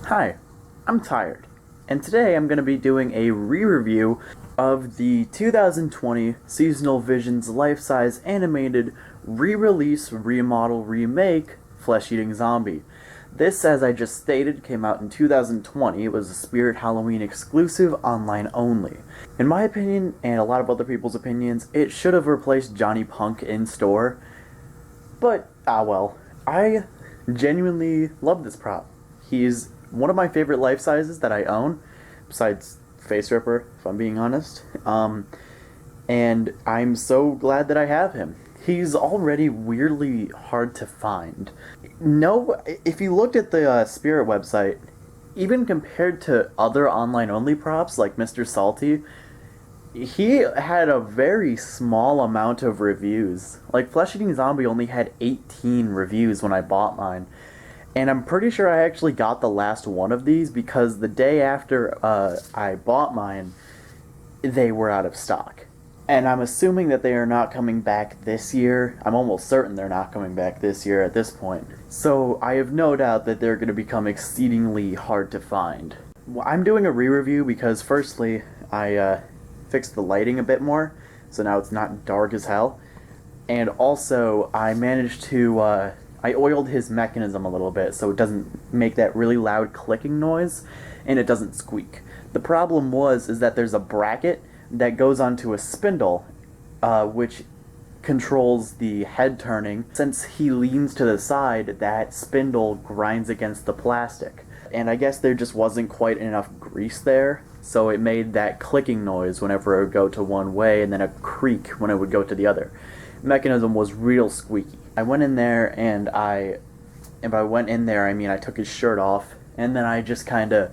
Hi, I'm tired, and today I'm going to be doing a re-review of the 2020 Seasonal Visions life-size animated re-release, remodel, remake Flesh Eating Zombie. This, as I just stated, came out in 2020. It was a Spirit Halloween exclusive, online only. In my opinion, and a lot of other people's opinions, it should have replaced Johnny Punk in store. But, well. I genuinely love this prop. He's one of my favorite life sizes that I own, besides Face Ripper, if I'm being honest. And I'm so glad that I have him. He's already weirdly hard to find. No, if you looked at the Spirit website, even compared to other online-only props like Mr. Salty, he had a very small amount of reviews. Like, Flesh Eating Zombie only had 18 reviews when I bought mine. And I'm pretty sure I actually got the last one of these because the day after I bought mine, they were out of stock. And I'm assuming that they are not coming back this year. I'm almost certain they're not coming back this year at this point. So I have no doubt that they're going to become exceedingly hard to find. I'm doing a re-review because, firstly, I fixed the lighting a bit more, so now it's not dark as hell. And also, I managed to, I oiled his mechanism a little bit so it doesn't make that really loud clicking noise, and it doesn't squeak. The problem is that there's a bracket that goes onto a spindle, which controls the head turning. Since he leans to the side, that spindle grinds against the plastic. And I guess there just wasn't quite enough grease there, so it made that clicking noise whenever it would go to one way, and then a creak when it would go to the other. The mechanism was real squeaky. I went in there, and I mean I took his shirt off, and then I just kind of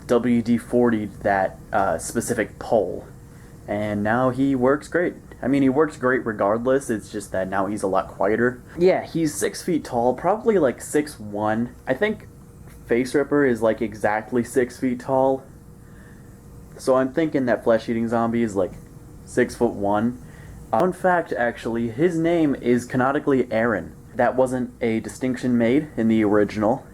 WD-40'd that specific pole. And now he works great. I mean, he works great regardless, it's just that now he's a lot quieter. Yeah, he's 6 feet tall, probably like 6'1". I think Face Ripper is like exactly 6 feet tall. So I'm thinking that Flesh Eating Zombie is like 6'1". Fun fact, actually, his name is canonically Aaron. That wasn't a distinction made in the original.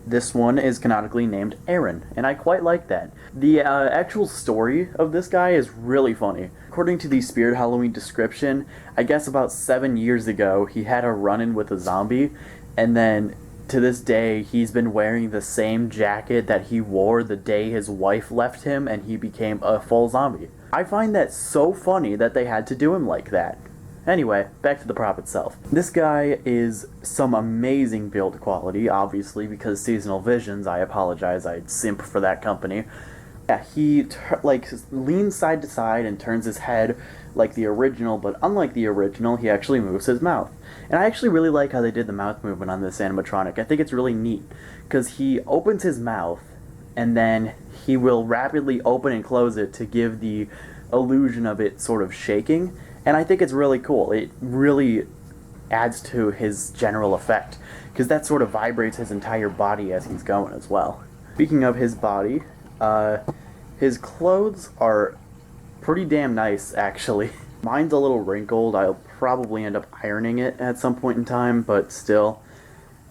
This one is canonically named Aaron, and I quite like that. The actual story of this guy is really funny. According to the Spirit Halloween description, I guess about 7 years ago, he had a run-in with a zombie, and then to this day, he's been wearing the same jacket that he wore the day his wife left him and he became a full zombie. I find that so funny that they had to do him like that. Anyway, back to the prop itself. This guy is some amazing build quality, obviously, because Seasonal Visions, I apologize, I'd simp for that company. Yeah, he leans side to side and turns his head like the original, but unlike the original, he actually moves his mouth. And I actually really like how they did the mouth movement on this animatronic. I think it's really neat, because he opens his mouth, and then he will rapidly open and close it to give the illusion of it sort of shaking, and I think it's really cool. It really adds to his general effect, because that sort of vibrates his entire body as he's going as well. Speaking of his body, his clothes are pretty damn nice, actually. Mine's a little wrinkled. I'll probably end up ironing it at some point in time, but still.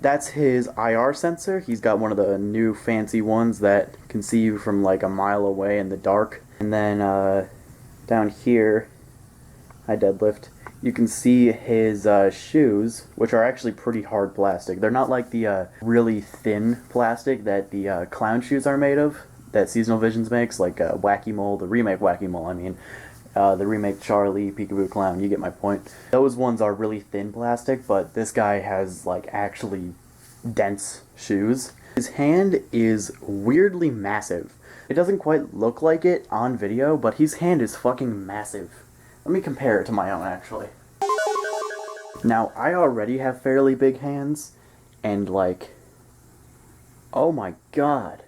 That's his IR sensor. He's got one of the new fancy ones that can see you from like a mile away in the dark. And then down here, I deadlift, you can see his shoes, which are actually pretty hard plastic. They're not like the really thin plastic that the clown shoes are made of, that Seasonal Visions makes, like Whack-A-Mole, the remake Whack-A-Mole, I mean. The remake Charlie, Peekaboo Clown, you get my point. Those ones are really thin plastic, but this guy has, like, actually dense shoes. His hand is weirdly massive. It doesn't quite look like it on video, but his hand is fucking massive. Let me compare it to my own, actually. Now, I already have fairly big hands, and, like, oh my god.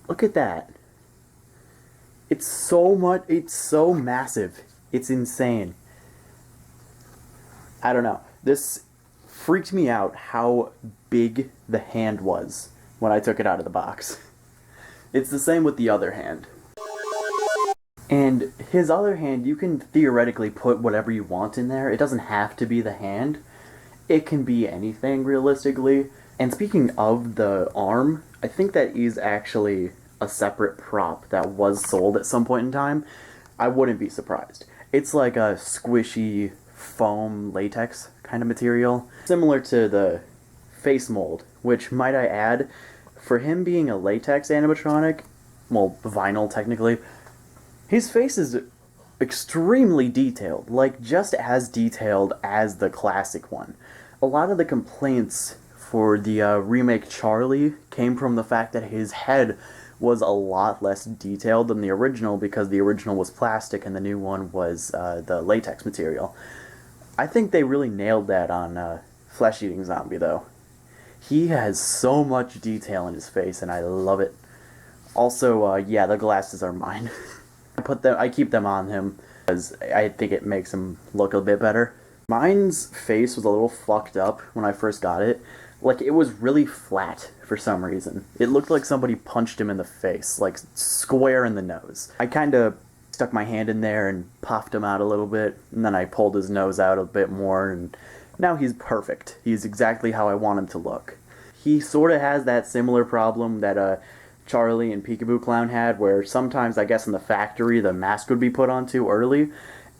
Look at that. It's so massive. It's insane. I don't know. This freaked me out how big the hand was when I took it out of the box. It's the same with the other hand. And his other hand, you can theoretically put whatever you want in there. It doesn't have to be the hand. It can be anything, realistically. And speaking of the arm, I think that is actually a separate prop that was sold at some point in time. I wouldn't be surprised. It's like a squishy foam latex kind of material, similar to the face mold, which, might I add, for him being a latex animatronic, well, vinyl technically, his face is extremely detailed, like just as detailed as the classic one. A lot of the complaints for the remake Charlie came from the fact that his head was a lot less detailed than the original because the original was plastic and the new one was the latex material. I think they really nailed that on Flesh Eating Zombie, though. He has so much detail in his face, and I love it. Also, yeah, the glasses are mine. I keep them on him because I think it makes him look a bit better. Mine's face was a little fucked up when I first got it. Like, it was really flat for some reason. It looked like somebody punched him in the face, like square in the nose. I kind of stuck my hand in there and puffed him out a little bit, and then I pulled his nose out a bit more, and now he's perfect. He's exactly how I want him to look. He sort of has that similar problem that Charlie and Peekaboo Clown had, where sometimes, I guess in the factory, the mask would be put on too early,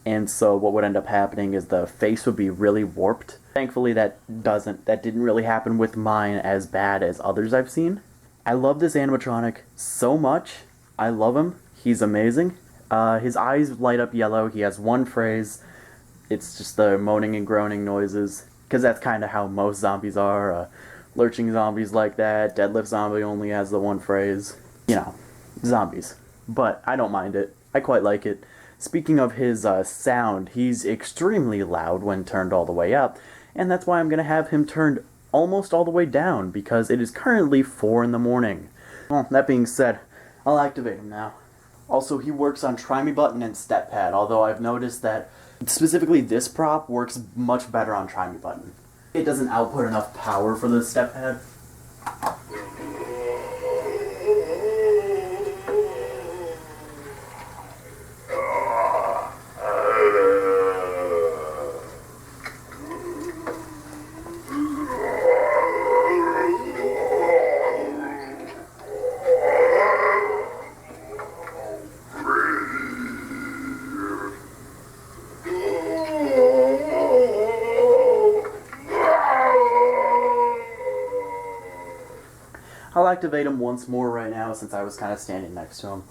and so what would end up happening is the face would be really warped. Thankfully that didn't really happen with mine as bad as others I've seen. I love this animatronic so much. I love him. He's amazing. His eyes light up yellow. He has one phrase. It's just the moaning and groaning noises, because that's kind of how most zombies are. Lurching zombies like that. Deadlift zombie only has the one phrase. You know, zombies. But I don't mind it. I quite like it. Speaking of his sound, he's extremely loud when turned all the way up, and that's why I'm going to have him turned almost all the way down, because it is currently 4 in the morning. Well, that being said, I'll activate him now. Also, he works on Try Me Button and Step Pad, although I've noticed that specifically this prop works much better on Try Me Button. It doesn't output enough power for the Step Pad. I'll activate him once more right now since I was kind of standing next to him.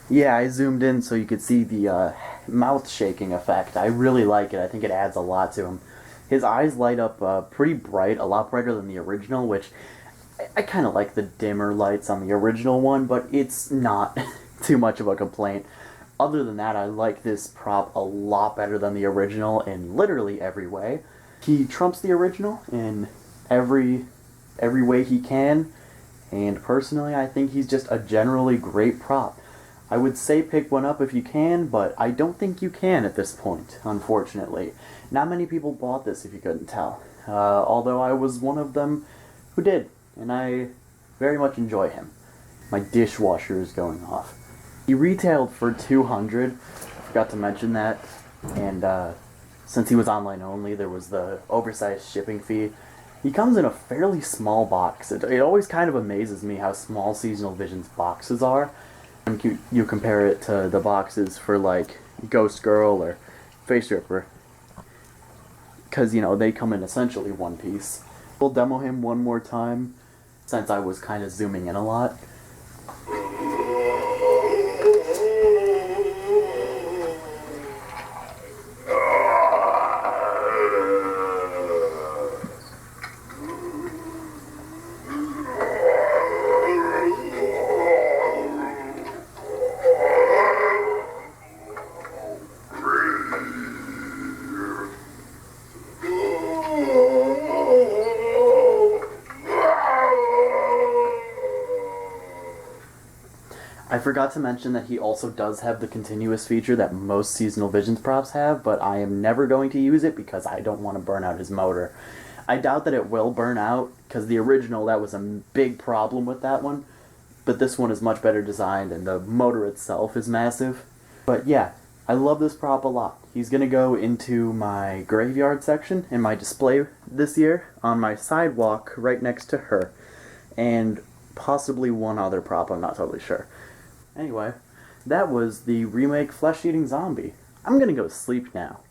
Yeah, I zoomed in so you could see the mouth shaking effect. I really like it. I think it adds a lot to him. His eyes light up pretty bright, a lot brighter than the original, which I kind of like the dimmer lights on the original one, but it's not too much of a complaint. Other than that, I like this prop a lot better than the original in literally every way. He trumps the original in every way he can, and personally, I think he's just a generally great prop. I would say pick one up if you can, but I don't think you can at this point, unfortunately. Not many people bought this, if you couldn't tell. Although I was one of them who did, and I very much enjoy him. My dishwasher is going off. He retailed for $200, I forgot to mention that, and since he was online only, there was the oversized shipping fee. He comes in a fairly small box. It always kind of amazes me how small Seasonal Visions boxes are. When you compare it to the boxes for like Ghost Girl or Face Ripper, because you know they come in essentially one piece. We'll demo him one more time since I was kind of zooming in a lot. forgot to mention that he also does have the continuous feature that most seasonal Visions props have, but I am never going to use it because I don't want to burn out his motor. I doubt that it will burn out, because the original, that was a big problem with that one, but this one is much better designed, and the motor itself is massive. But yeah, I love this prop a lot. He's going to go into my graveyard section in my display this year, on my sidewalk right next to her, and possibly one other prop, I'm not totally sure. Anyway, that was the Remake Flesh-Eating Zombie. I'm gonna go sleep now.